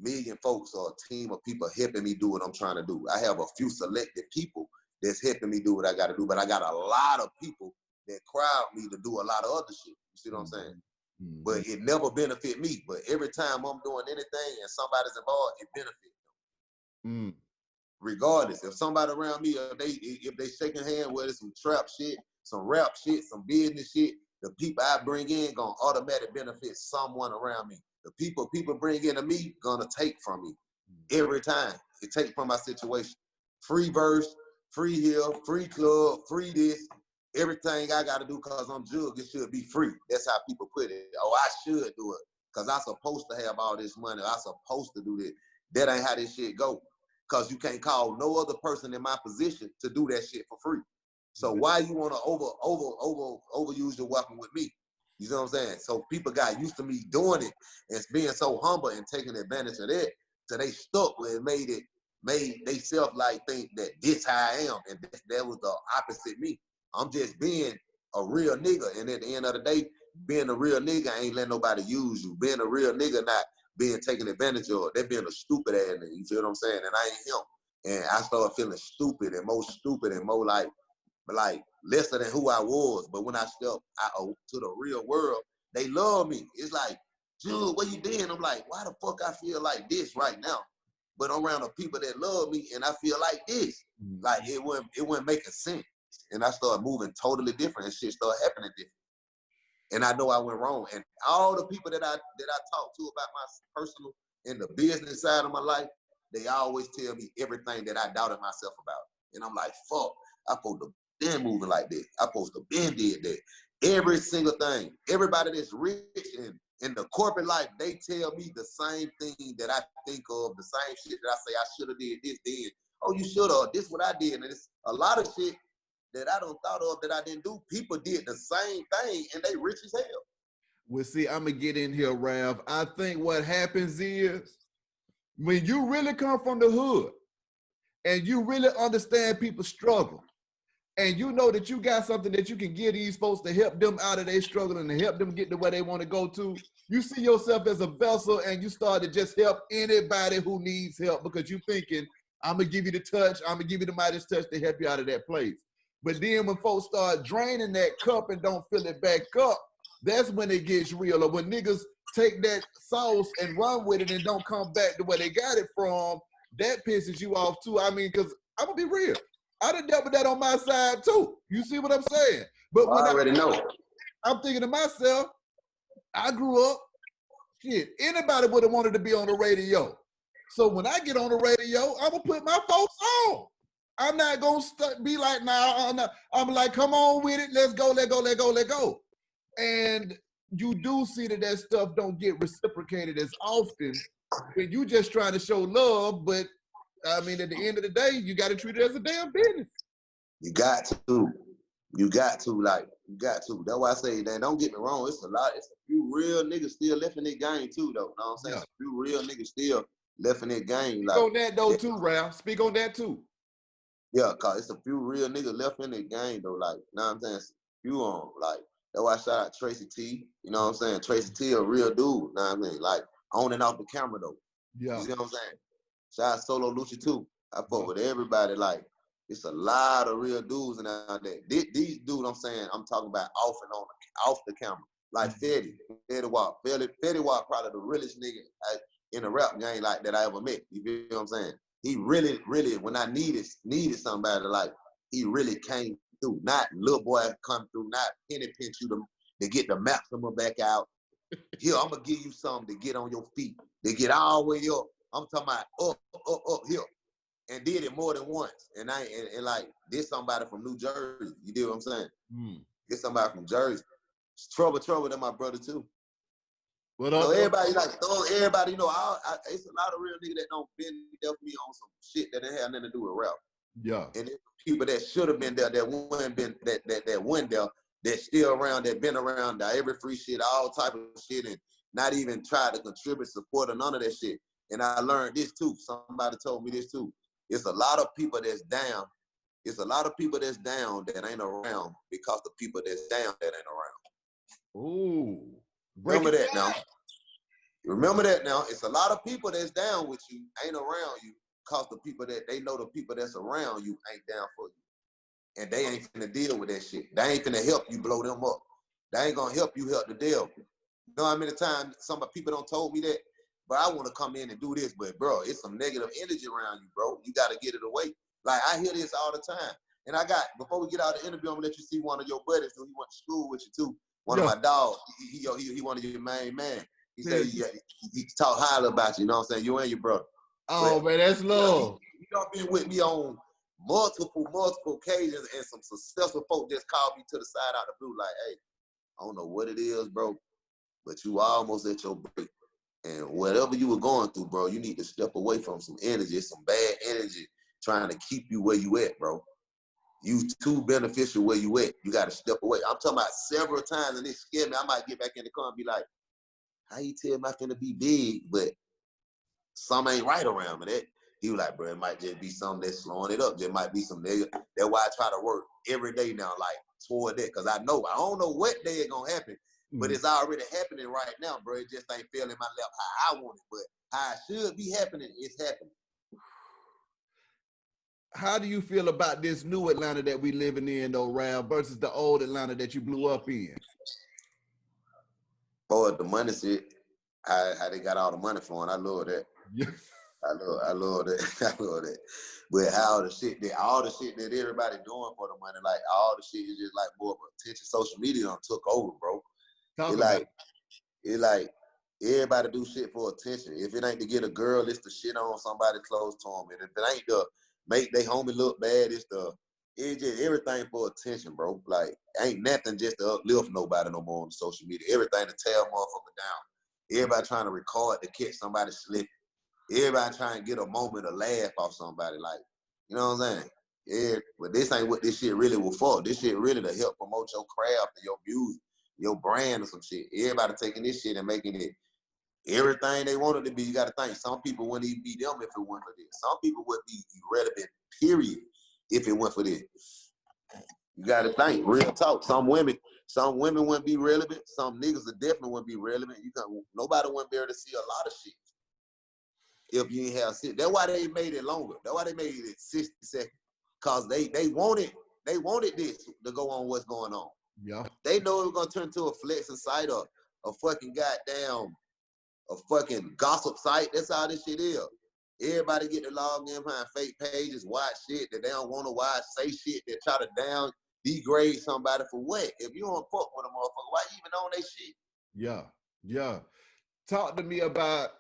Speaker 3: million folks or a team of people helping me do what I'm trying to do. I have a few selected people that's helping me do what I got to do, but I got a lot of people that crowd me to do a lot of other shit. You see what I'm saying? But it never benefit me. But every time I'm doing anything and somebody's involved, it benefits them. Regardless, if somebody around me, if they shaking hands, whether it's some trap shit, some rap shit, some business shit, the people I bring in gonna automatically benefit someone around me. The people bring into me gonna take from me every time. It take from my situation. Free verse, free hill, free club, free this. Everything I gotta do because I'm Jug, it should be free. That's how people put it. Oh, I should do it because I'm supposed to have all this money. I'm supposed to do this. That ain't how this shit go. Because you can't call no other person in my position to do that shit for free. So why you want to overuse your weapon with me? You know what I'm saying? So people got used to me doing it and being so humble and taking advantage of that. So they stuck with it, made they self like think that this how I am. And that was the opposite me. I'm just being a real nigga. And at the end of the day, being a real nigga ain't letting nobody use you. Being a real nigga not being taken advantage of. They're being a stupid ass nigga. You feel what I'm saying? And I ain't him. And I started feeling stupid and more like lesser than who I was. But when I stepped out to the real world, they love me. It's like, Jude, what you did? I'm like, why the fuck I feel like this right now? But I'm around the people that love me and I feel like this. Like it wasn't making sense. And I started moving totally different and shit started happening different. And I know I went wrong. And all the people that I talk to about my personal and the business side of my life, they always tell me everything that I doubted myself about. And I'm like, fuck, I supposed to been moving like this. I supposed to been did that. Every single thing. Everybody that's rich and in the corporate life, they tell me the same thing that I think of, the same shit that I say I should have did this then. Oh, you should have. This what I did. And it's a lot of shit that I don't thought of that I didn't do. People did the same thing and they rich as hell.
Speaker 2: Well, see, I'm gonna get in here, Rav. I think what happens is when you really come from the hood and you really understand people's struggle, and you know that you got something that you can give these folks to help them out of their struggle and to help them get to where they want to go to, you see yourself as a vessel and you start to just help anybody who needs help because you're thinking, I'm gonna give you the touch, I'm gonna give you the Midas touch to help you out of that place. But then when folks start draining that cup and don't fill it back up, that's when it gets real. Or when niggas take that sauce and run with it and don't come back to where they got it from, that pisses you off too. I mean, because I'm gonna be real. I done dealt with that on my side too. You see what I'm saying? But when
Speaker 3: I already know.
Speaker 2: I'm thinking to myself, I grew up, shit, anybody would have wanted to be on the radio. So when I get on the radio, I'm gonna put my folks on. I'm not gonna be like, nah, I'm like, come on with it, let's go, let go. And you do see that stuff don't get reciprocated as often when you just trying to show love, but I mean, at the end of the day, you got to treat it as a damn business.
Speaker 3: You got to. That's why I say, man, don't get me wrong. It's a few real niggas still left in that game too, though. You know what I'm saying? Yeah. A few real niggas still left in that game.
Speaker 2: Speak on that though too, Ralph. Speak on that too.
Speaker 3: Yeah, cause it's a few real niggas left in that game though. Like, you know what I'm saying? Few on, like, that's why I shout out Tracy T. You know what I'm saying? Tracy T a real dude, you know what I mean? Like, on and off the camera though. Yeah. You see what I'm saying? Shout out Solo Lucci too. I fuck with everybody. Like, it's a lot of real dudes out there. These dudes, I'm talking about off the camera. Like Fetty Wap. Fetty Wap probably the realest nigga in the rap game like that I ever met. You feel what I'm saying? He really, when I needed somebody, like, he really came through. Not little boy come through, not penny pinch you to get the maximum back out. Here, I'm gonna give you something to get on your feet, to get all the way up. I'm talking about up, here. And did it more than once. And like, this somebody from New Jersey. You know what I'm saying? This somebody from Jersey. It's trouble than my brother too. Well, so everybody, like, everybody, you know, it's a lot of real niggas that don't been there for me on some shit that didn't have nothing to do with rap. Yeah. And there's people that should have been there, that wouldn't been that went there, that still around, that been around, that every free shit, all type of shit, and not even try to contribute, support, or none of that shit. And I learned this too. Somebody told me this too. It's a lot of people that's down. It's a lot of people that's down that ain't around because the people that's down that ain't around. Ooh.
Speaker 2: Break
Speaker 3: Remember
Speaker 2: it
Speaker 3: that
Speaker 2: down.
Speaker 3: now. Remember that now. It's a lot of people that's down with you, ain't around you, cause the people that they know the people that's around you ain't down for you. And they ain't finna deal with that shit. They ain't finna help you blow them up. They ain't gonna help you help the devil. You know how many times some people don't told me that, but I want to come in and do this, but bro, it's some negative energy around you, bro. You gotta get it away. Like I hear this all the time. And I got, before we get out of the interview, I'm gonna let you see one of your buddies who he went to school with you too. One of my dogs, he one of your main man. He said he talk highly about you, you know what I'm saying? You and your brother.
Speaker 2: Oh, man, that's love.
Speaker 3: You done been with me on multiple occasions, and some successful folk just called me to the side out the blue, like, hey, I don't know what it is, bro, but you almost at your break. And whatever you were going through, bro, you need to step away from some energy, some bad energy trying to keep you where you at, bro. You too beneficial where you at. You got to step away. I'm talking about several times, and it scared me. I might get back in the car and be like, how you tell me I'm finna be big, but some ain't right around me. That he was like, bro, it might just be something that's slowing it up. There might be some nigga. That's why I try to work every day now, like toward that, because I don't know what day it's gonna happen, but it's already happening right now, bro. It just ain't feeling my lap how I want it, but how it should be happening, it's happening.
Speaker 2: How do you feel about this new Atlanta that we living in, though, Ralph, versus the old Atlanta that you blew up in?
Speaker 3: Boy, the money shit, how they got all the money flowing, I love that.
Speaker 2: Yeah.
Speaker 3: I love that. I love that. But all the shit that everybody doing for the money, like all the shit is just like more of attention. Social media done took over, bro. It like everybody do shit for attention. If it ain't to get a girl, it's to shit on somebody close to them. And if it ain't to make they homie look bad, it's just everything for attention, bro. Like ain't nothing just to uplift nobody no more on social media. Everything to tear motherfucker down. Everybody trying to record to catch somebody slipping. Everybody trying to get a moment of laugh off somebody, like, you know what I'm saying? Yeah, but this ain't what this shit really was for. This shit really to help promote your craft and your music, your brand or some shit. Everybody taking this shit and making it everything they want it to be. You gotta think, some people wouldn't even be them if it weren't for this. Some people would be irrelevant, period, if it weren't for this. You gotta think, real talk. Some women wouldn't be relevant. Some niggas definitely wouldn't be relevant. Nobody wouldn't be able to see a lot of shit if you ain't have shit. That's why they made it longer. That's why they made it 60 seconds. Cause they wanted this to go on what's going on.
Speaker 2: Yeah.
Speaker 3: They know it was gonna turn into a flexing site or a fucking goddamn a fucking gossip site. That's how this shit is. Everybody get to log in behind fake pages, watch shit that they don't want to watch, say shit that try to degrade somebody for what? If you don't fuck with a motherfucker, why you even on that shit?
Speaker 2: Yeah. Talk to me about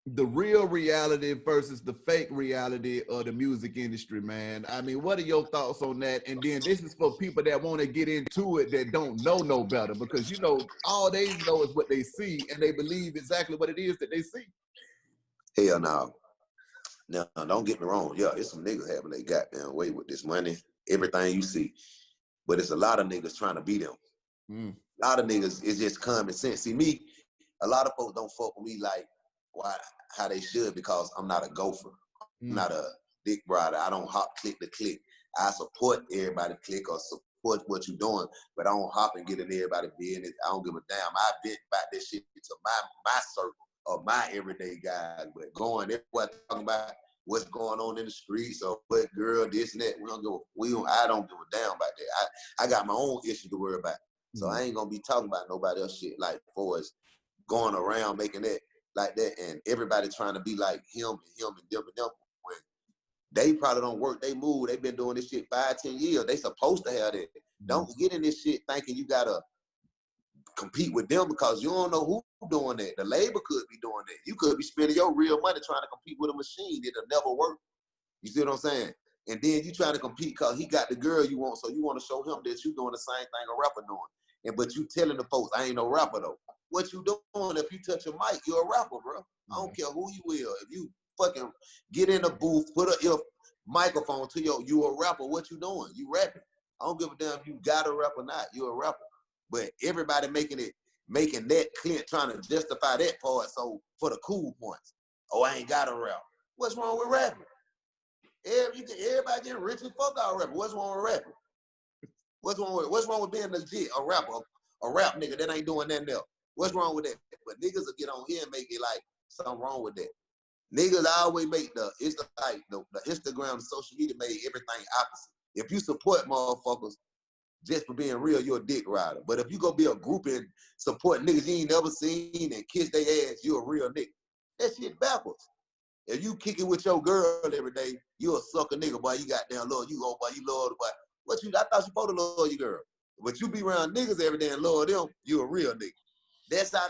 Speaker 2: the real reality versus the fake reality of the music industry, man. I mean, what are your thoughts on that? And then this is for people that want to get into it that don't know no better, because you know all they know is what they see and they believe exactly what it is that they see.
Speaker 3: Hell no. Now, don't get me wrong. Yeah, it's some niggas having their goddamn way with this money, everything you see. But it's a lot of niggas trying to be them. A lot of niggas, it's just common sense. See, me, a lot of folks don't fuck with me like how they should, because I'm not a gopher. I'm not a dick rider. I don't hop click to click. I support everybody click or support what you're doing, but I don't hop and get in everybody's business. I don't give a damn. I vent about this shit to my circle of my everyday guys. But going everywhere talking about what's going on in the streets or what girl, this and that, I don't give a damn about that. I got my own issue to worry about. So I ain't gonna be talking about nobody else shit like for us going around making that like that and everybody trying to be like him and them when they probably don't work, they move, they been doing this shit 5-10 years. They supposed to have that. Don't get in this shit thinking you gotta compete with them because you don't know who doing that. The labor could be doing that. You could be spending your real money trying to compete with a machine. It'll never work. You see what I'm saying? And then you trying to compete because he got the girl you want, so you want to show him that you doing the same thing a rapper doing. But you telling the folks, I ain't no rapper though. What you doing? If you touch a mic, you're a rapper, bro. I don't care who you will. If you fucking get in the booth, put a microphone to you a rapper. What you doing? You rapping. I don't give a damn if you got a rap or not. You a rapper. But everybody making that Clint trying to justify that part. So for the cool points, oh, I ain't got a rap. What's wrong with rapping? Everybody getting rich and fuck out rapping. What's wrong with rapping? What's wrong with being legit a rapper, a rap nigga that ain't doing nothing else? What's wrong with that? But niggas will get on here and make it like something wrong with that. Niggas always make it's like the Instagram, the social media made everything opposite. If you support motherfuckers just for being real, you're a dick rider. But if you go be a group and support niggas you ain't never seen and kiss their ass, you're a real nigga. That shit backwards. If you kick it with your girl every day, you a sucker nigga, boy. You goddamn love you, boy. You love the boy. What you? I thought you supposed to love your girl. But you be around niggas every day and love them, you a real nigga. That's how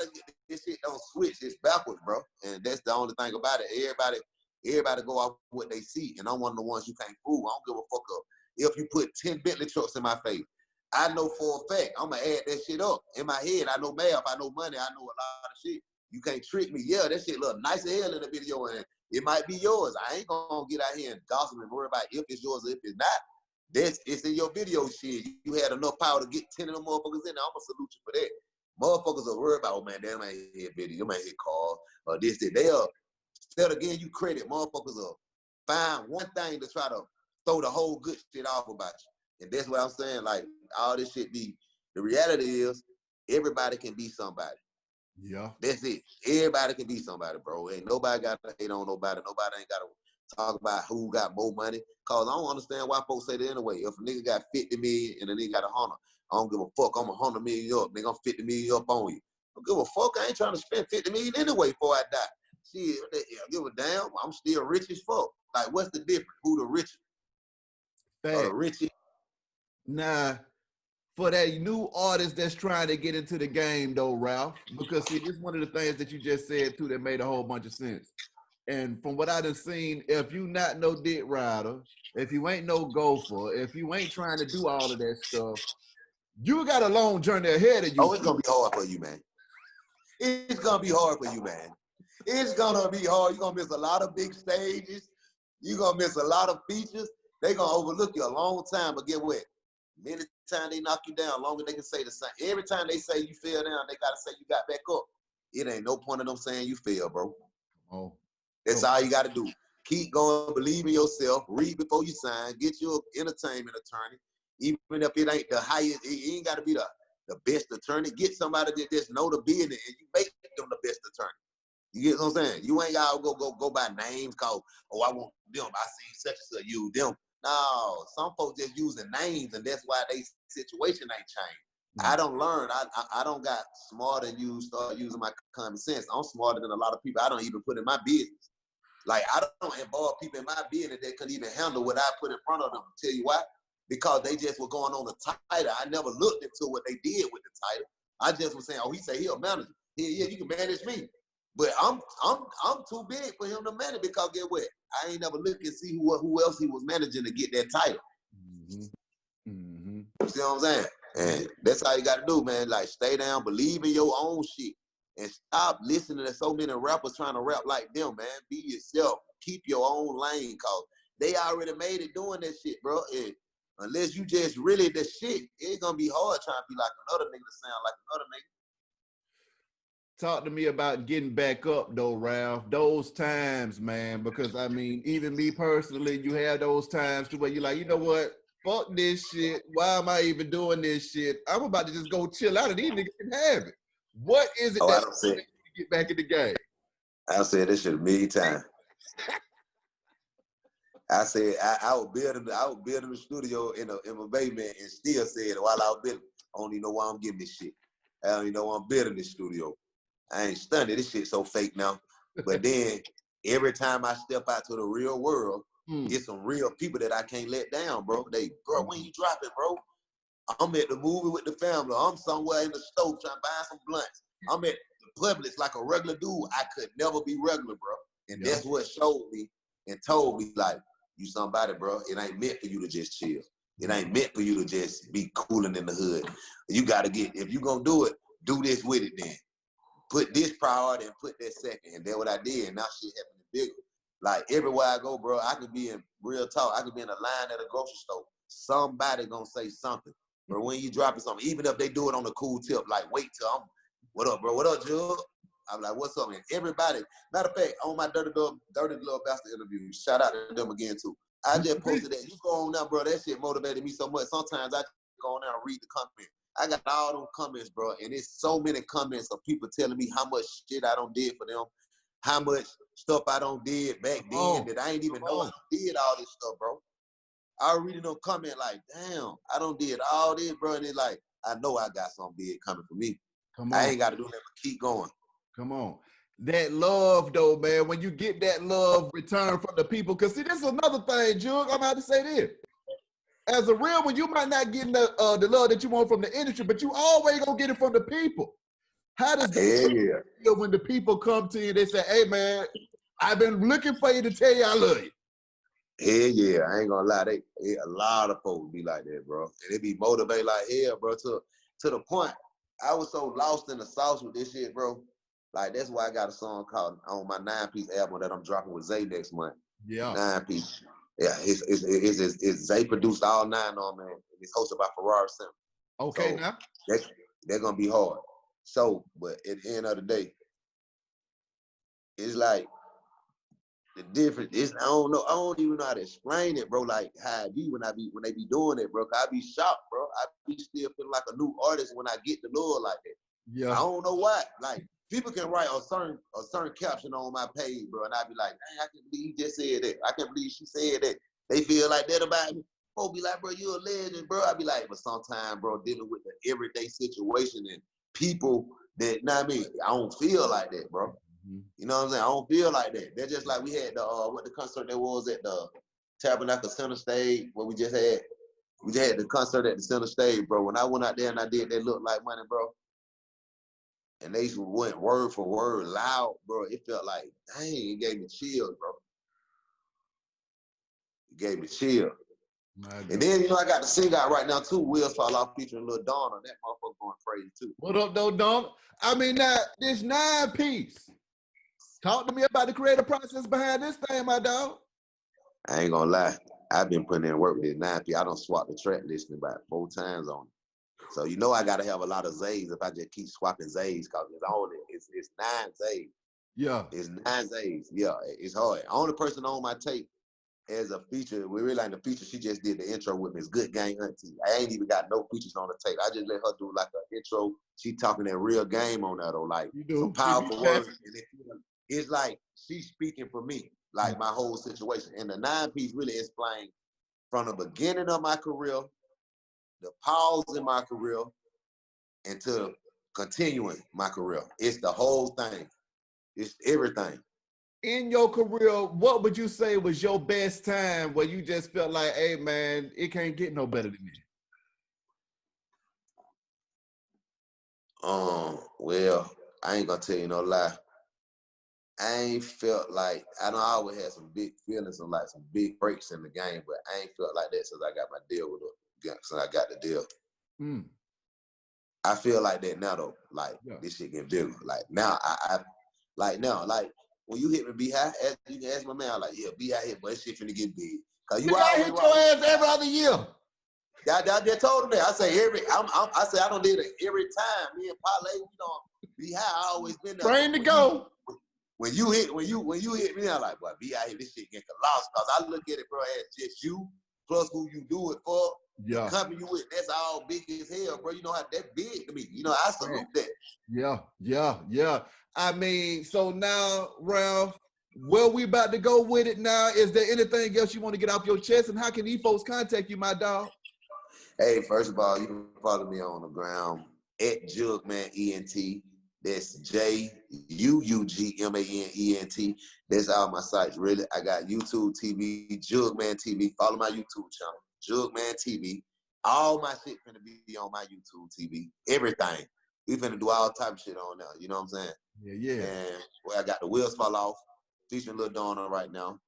Speaker 3: this shit don't switch. It's backwards, bro. And that's the only thing about it. Everybody go off what they see. And I'm one of the ones you can't fool. I don't give a fuck up. If you put 10 Bentley trucks in my face, I know for a fact I'm going to add that shit up. In my head, I know math, I know money, I know a lot of shit. You can't trick me. Yeah, that shit look nice as hell in the video, and it might be yours. I ain't going to get out here and gossip and worry about if it's yours or if it's not. It's in your video shit. You had enough power to get 10 of them motherfuckers in there. I'm going to salute you for that. Motherfuckers are worried about, oh man, damn, I ain't hit video, you might hit calls, or this, that. They'll, instead of giving you credit, motherfuckers will find one thing to try to throw the whole good shit off about you. And that's what I'm saying. Like, all this shit be, the reality is, everybody can be somebody.
Speaker 2: Yeah.
Speaker 3: That's it. Everybody can be somebody, bro. Ain't nobody got to hate on nobody. Nobody ain't got to talk about who got more money. Cause I don't understand why folks say that anyway. If a nigga got 50 million and a nigga got 100, I don't give a fuck. I'm 100 million up. Nigga, I'm 50 million up on you. I don't give a fuck. I ain't trying to spend 50 million anyway before I die. Shit, I give a damn. I'm still rich as fuck. Like, what's the difference? Who the richest? Or the richest?
Speaker 2: Nah, for that new artist that's trying to get into the game though, Ralph, because see, this is one of the things that you just said too that made a whole bunch of sense. And from what I done seen, if you not no dick rider, if you ain't no gopher, if you ain't trying to do all of that stuff, you got a long journey ahead of you.
Speaker 3: Oh, it's gonna be hard for you, man. It's gonna be hard for you, man. It's gonna be hard. You're gonna miss a lot of big stages. You're gonna miss a lot of features. They gonna overlook you a long time, but get what? Many times they knock you down, longer they can say the same. Every time they say you fell down, they gotta say you got back up. It ain't no point of them saying you failed, bro.
Speaker 2: Oh.
Speaker 3: That's all you gotta do. Keep going, believe in yourself, read before you sign, get you an entertainment attorney. Even if it ain't the highest, it ain't gotta be the best attorney. Get somebody that just know the business and you make them the best attorney. You get what I'm saying? You ain't gotta go by names called, oh, I want them. I seen such and such, you them. No, some folks just using names and that's why they situation ain't changed. I don't learn. I don't got smarter than you, start using my common sense. I'm smarter than a lot of people I don't even put in my business. Like, I don't involve people in my business that couldn't even handle what I put in front of them. Tell you why? Because they just were going on the title. I never looked into what they did with the title. I just was saying, oh, he said he a manager. Yeah, you can manage me. But I'm too big for him to manage because get what? I ain't never looked and see who else he was managing to get that title.
Speaker 2: Mm-hmm. Mm-hmm.
Speaker 3: You see what I'm saying? And that's how you got to do, man. Like, stay down, believe in your own shit, and stop listening to so many rappers trying to rap like them, man. Be yourself. Keep your own lane, cause they already made it doing that shit, bro. And unless you just really the shit, it's gonna be hard trying to be like another nigga to sound like another nigga.
Speaker 2: Talk to me about getting back up though, Ralph. Those times, man, because I mean, even me personally, you have those times to where you're like, you know what? Fuck this shit. Why am I even doing this shit? I'm about to just go chill out and these niggas can have it. What is it that you get back in the game?
Speaker 3: I said this shit a million times. I said I was building the studio in my basement and still said while I was building, I don't even know why I'm getting this shit. I don't even know why I'm building this studio. I ain't stunned. This shit so fake now. But then every time I step out to the real world, get some real people that I can't let down, bro. Bro, when you drop it, bro? I'm at the movie with the family. I'm somewhere in the store trying to buy some blunts. I'm at the Publix like a regular dude. I could never be regular, bro. And that's what showed me and told me, like, you somebody, bro. It ain't meant for you to just chill. It ain't meant for you to just be cooling in the hood. You got to if you going to do it, do this with it then. Put this priority and put that second. And that's what I did. And now shit happening bigger. Like, everywhere I go, bro, I could be in real talk. I could be in a line at a grocery store. Somebody going to say something. But when you dropping something, even if they do it on a cool tip, like, wait till what up, bro? What up, Jug? I'm like, what's up, man? Everybody, matter of fact, on my Dirty Little Bastard interview, shout out to them again, too. I just posted that. You go on now, bro. That shit motivated me so much. Sometimes I go on there and read the comment. I got all them comments, bro, and it's so many comments of people telling me how much shit I done did for them, how much stuff I done did back then that I ain't even know I did all this stuff, bro. I reading them comment like, damn, I done did all this, bro, and it's like, I know I got something big coming for me.
Speaker 2: Come on.
Speaker 3: I ain't got to do nothing but keep going.
Speaker 2: Come on. That love, though, man, when you get that love return from the people, because see, this is another thing, Jug, I'm about to say this. As a real one, you might not get the love that you want from the industry, but you always gonna get it from the people. How does that feel when the people come to you, they say, hey, man, I've been looking for you to tell you I love you?
Speaker 3: Hell yeah, I ain't gonna lie. A lot of folks be like that, bro. And they be motivated like hell, bro, to the point. I was so lost in the sauce with this shit, bro. Like, that's why I got a song called on my 9-piece album that I'm dropping with Zay next month.
Speaker 2: Yeah.
Speaker 3: 9-piece. Yeah, it's Zay produced all 9 on, man. It's hosted by Ferrari Sim.
Speaker 2: Okay,
Speaker 3: so
Speaker 2: now.
Speaker 3: They're gonna be hard. So, but at the end of the day, it's like the difference is I don't even know how to explain it, bro. Like how I be when they be doing it, bro. 'Cause I be shocked, bro. I be still feeling like a new artist when I get the lure like that.
Speaker 2: Yeah.
Speaker 3: I don't know why. Like people can write a certain caption on my page, bro, and I be like, dang, I can't believe he just said that. I can't believe she said that. They feel like that about me. Oh, be like, bro, you a legend, bro. I be like, but sometimes, bro, dealing with the everyday situation and people that, know what I mean? I don't feel like that, bro.
Speaker 2: Mm-hmm.
Speaker 3: You know what I'm saying? I don't feel like that. They're just like we had the concert that was at the Tabernacle Center Stage, where we just had the concert at the center stage, bro. When I went out there and I did that Look Like Money, bro, and they went word for word loud, bro, it felt like, dang, it gave me chills, bro. It gave me chills. And then, you know, I got the sing out right now too, Wheels Fall Off featuring Lil Donna. That motherfucker going crazy too.
Speaker 2: What up, though, Donna? I mean, now, this 9-piece. Talk to me about the creative process behind this thing, my dog.
Speaker 3: I ain't gonna lie. I've been putting in work with this 9-piece. I done swapped the track listing about 4 times on it. So you know I gotta have a lot of Zays if I just keep swapping Zays, because it's 9 Zays.
Speaker 2: Yeah.
Speaker 3: It's 9 Zays. Yeah, it's hard. Only person on my tape as a feature, we really like the feature, she just did the intro with me. It's Good Gang Auntie. I ain't even got no features on the tape. I just let her do like an intro. She talking that real game on that, though, like some powerful words. And it's like she's speaking for me, like my whole situation. And the 9-piece really explains from the beginning of my career, the pause in my career, and to continuing my career. It's the whole thing. It's everything.
Speaker 2: In your career, what would you say was your best time where you just felt like, hey, man, it can't get no better than this?
Speaker 3: Well, I ain't gonna tell you no lie. I ain't felt like, I don't always had some big feelings and like some big breaks in the game, but I ain't felt like that since I got my deal with her, since I got the deal. I feel like that now though, like this shit get bigger. Like now, I like now, like when you hit me Be High, you can ask my man, I'm like, yeah, Be High hit, but this shit finna get big. Cause you always
Speaker 2: hit your ass every other year.
Speaker 3: I just told him that. I say I say I don't did it every time. Me and Parlay, we don't Be High. I always been there.
Speaker 2: Train to go.
Speaker 3: When you hit me, I'm like, boy, Be High, this shit get lost. Cause I look at it, bro, as just you plus who you do it for.
Speaker 2: Yeah.
Speaker 3: The company you with, that's all big as hell, bro. You know how that's big to me. You know, I salute that.
Speaker 2: Yeah. I mean, so now, Ralph, where we about to go with it now? Is there anything else you want to get off your chest? And how can these folks contact you, my dog?
Speaker 3: Hey, first of all, you can follow me on the ground at Jugman ENT. That's JUUGMANENT. That's all my sites, really. I got YouTube TV, Jugman TV. Follow my YouTube channel, Jugman TV. All my shit finna be on my YouTube TV. Everything. We finna do all type of shit on there. You know what I'm saying?
Speaker 2: Yeah.
Speaker 3: And I got the Wheels Fall Off, featuring Lil Donna right now.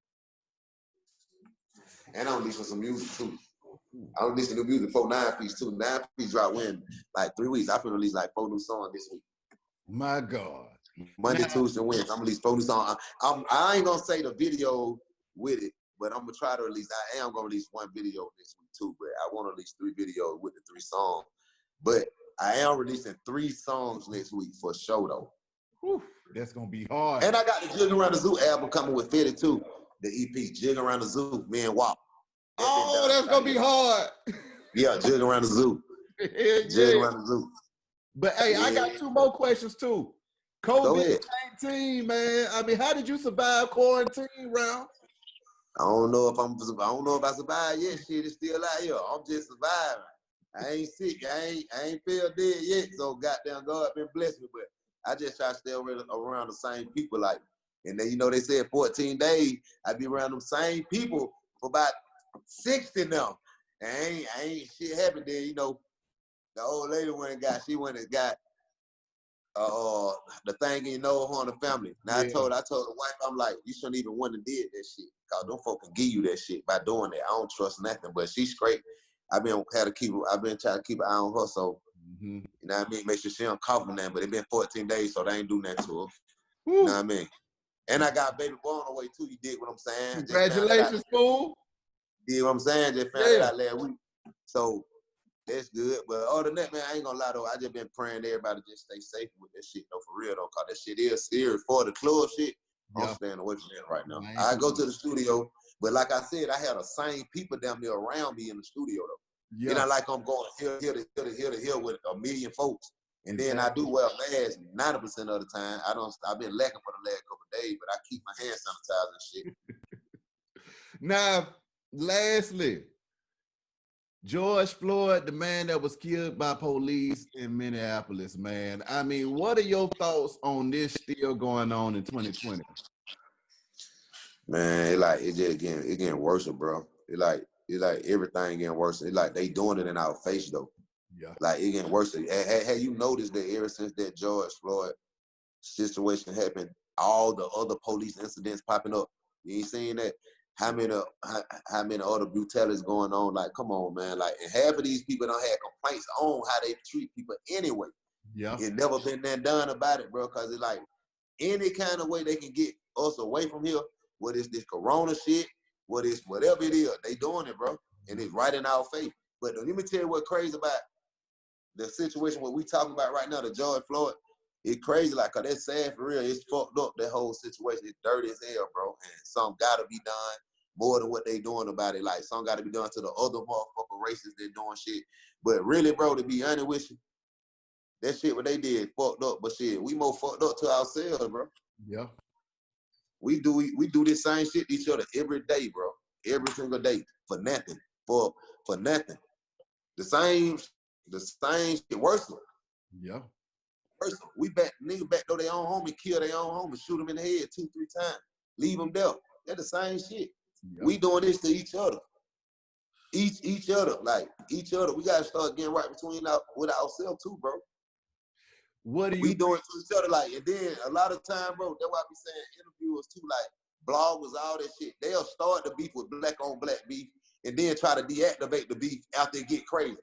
Speaker 3: And I'm releasing some music too. I'm listening to music for 9-piece too. 9-piece drop in like 3 weeks. I finna release like 4 new songs this week.
Speaker 2: My God.
Speaker 3: Monday, Tuesday, and Wednesday. I'm gonna release 4 new songs. I ain't gonna say the video with it, but I'm gonna try to release. I am gonna release 1 video this week too, but I want to release 3 videos with the 3 songs. But I am releasing 3 songs next week for show though.
Speaker 2: Whew, that's gonna be hard.
Speaker 3: And I got the Jig Around the Zoo album coming with Fetty too. The EP, Jig Around the Zoo, me and Wop.
Speaker 2: That's gonna be hard.
Speaker 3: Yeah, Jig Around the Zoo.
Speaker 2: Yeah,
Speaker 3: Just
Speaker 2: yeah.
Speaker 3: around the zoo.
Speaker 2: But hey, I got
Speaker 3: Yeah.
Speaker 2: 2 more questions too.
Speaker 3: Go ahead.
Speaker 2: COVID-19, man. I mean, how did you survive quarantine, Ralph?
Speaker 3: I don't know if I survived yet. Shit, it's still out here. I'm just surviving. I ain't sick. I ain't feel dead yet. So goddamn God been blessed me. But I just try to stay around the same people. Like, and then they said 14 days. I be around them same people for about 60 now. And ain't shit happened there. The old lady she went and got the thing in her and the family. Now
Speaker 2: Yeah.
Speaker 3: I told the wife, I'm like, you shouldn't even want to did that shit. Cause them folk can give you that shit by doing that. I don't trust nothing. But she's straight. I've been trying to keep an eye on her. So you know what I mean? Make sure she don't cough or nothing. But it been 14 days, so they ain't do nothing to her. You know what I mean? And I got a baby boy on the way too. You dig what I'm saying?
Speaker 2: Congratulations, fool.
Speaker 3: You dig what I'm saying? Just found that out last week. So that's good. But other than that, man, I ain't gonna lie though. I just been praying everybody just stay safe with that shit though, for real though. Cause that shit is serious. For the club shit, I'm staying away from that right now. I go to the studio, but like I said, I had the same people down there around me in the studio though. Yeah. It's not like I'm going here to here with a million folks. And then I do wear masks 90% of the time. I've been lacking for the last couple of days, but I keep my hand sanitized and shit.
Speaker 2: Now, lastly, George Floyd, the man that was killed by police in Minneapolis, man. I mean, what are your thoughts on this still going on in 2020?
Speaker 3: Man, it getting worse, bro. It like everything getting worse. It like they doing it in our face though. Yeah. Like it getting worse. Have you noticed that ever since that George Floyd situation happened, all the other police incidents popping up? You ain't seen that? How many other brutalities going on? Like, come on, man. Like, and half of these people don't have complaints on how they treat people anyway. Yeah. It never been that done about it, bro. Cause it's like any kind of way they can get us away from here, whether it's this corona shit, whether it's whatever it is, they doing it, bro. And it's right in our face. But let me tell you what's crazy about the situation what we talking about right now, the George Floyd. It's crazy, like, cause that's sad for real. It's fucked up, that whole situation. It's dirty as hell, bro. And something gotta be done more than what they doing about it. Like, something gotta be done to the other motherfucking races that doing shit. But really, bro, to be honest with you, that shit what they did fucked up. But shit, we more fucked up to ourselves, bro. Yeah. We do this same shit to each other every day, bro. Every single day. For nothing. For nothing. The same shit worse. Yeah. First, niggas back though their own homie, kill their own homie, shoot them in the head 2-3 times, leave them there. They're the same shit. Yep. We doing this to each other. Each other, like each other. We gotta start getting right with ourselves too, bro. What do you doing to each other? Like, and then a lot of time, bro, that's why I be saying interviewers too, like bloggers, all that shit. They'll start the beef with black on black beef and then try to deactivate the beef after it get crazy.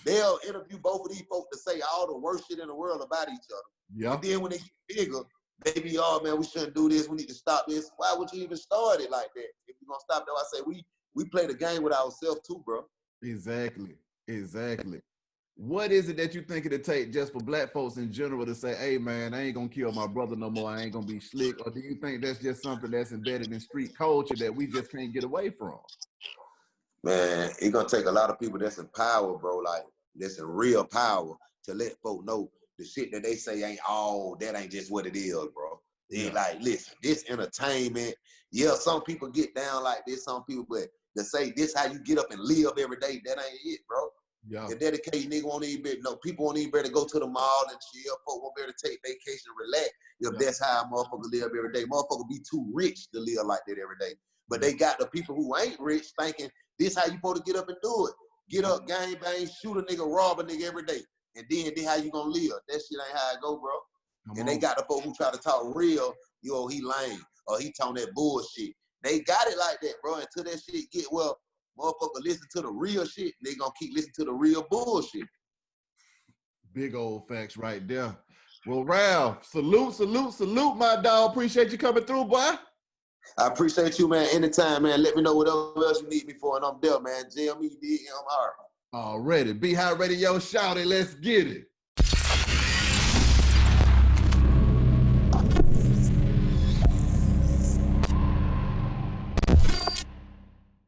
Speaker 3: They'll interview both of these folks to say all the worst shit in the world about each other. Yeah. And then when they get bigger, they be, oh man, we shouldn't do this. We need to stop this. Why would you even start it like that? If you're gonna stop that, I say we play the game with ourselves too, bro. Exactly. What is it that you think it'd take just for black folks in general to say, hey man, I ain't gonna kill my brother no more. I ain't gonna be slick. Or do you think that's just something that's embedded in street culture that we just can't get away from? Man, it's gonna take a lot of people that's in power, bro, like that's in real power to let folk know the shit that they say that ain't just what it is, bro. They like, listen, this entertainment, yeah, some people get down like this, some people, but to say this how you get up and live every day, that ain't it, bro. Yeah. The dedicated nigga won't even be, no, people won't even be able to go to the mall and chill, folk won't be able to take vacation and relax if that's how a motherfucker live every day. Motherfucker be too rich to live like that every day. But they got the people who ain't rich thinking, this how you supposed to get up and do it. Get up, gang bang, shoot a nigga, rob a nigga every day. And then how you gonna live. That shit ain't how it go, bro. And they got the folks who try to talk real, he lame, or he talking that bullshit. They got it like that, bro. Until that shit get, well, motherfucker listen to the real shit, they gonna keep listening to the real bullshit. Big old facts right there. Well, Ralph, salute, my dog. Appreciate you coming through, boy. I appreciate you, man. Anytime, man. Let me know whatever else you need me for, and I'm there, man. JME, DMR. Already. Be High Radio, shout it. Let's get it.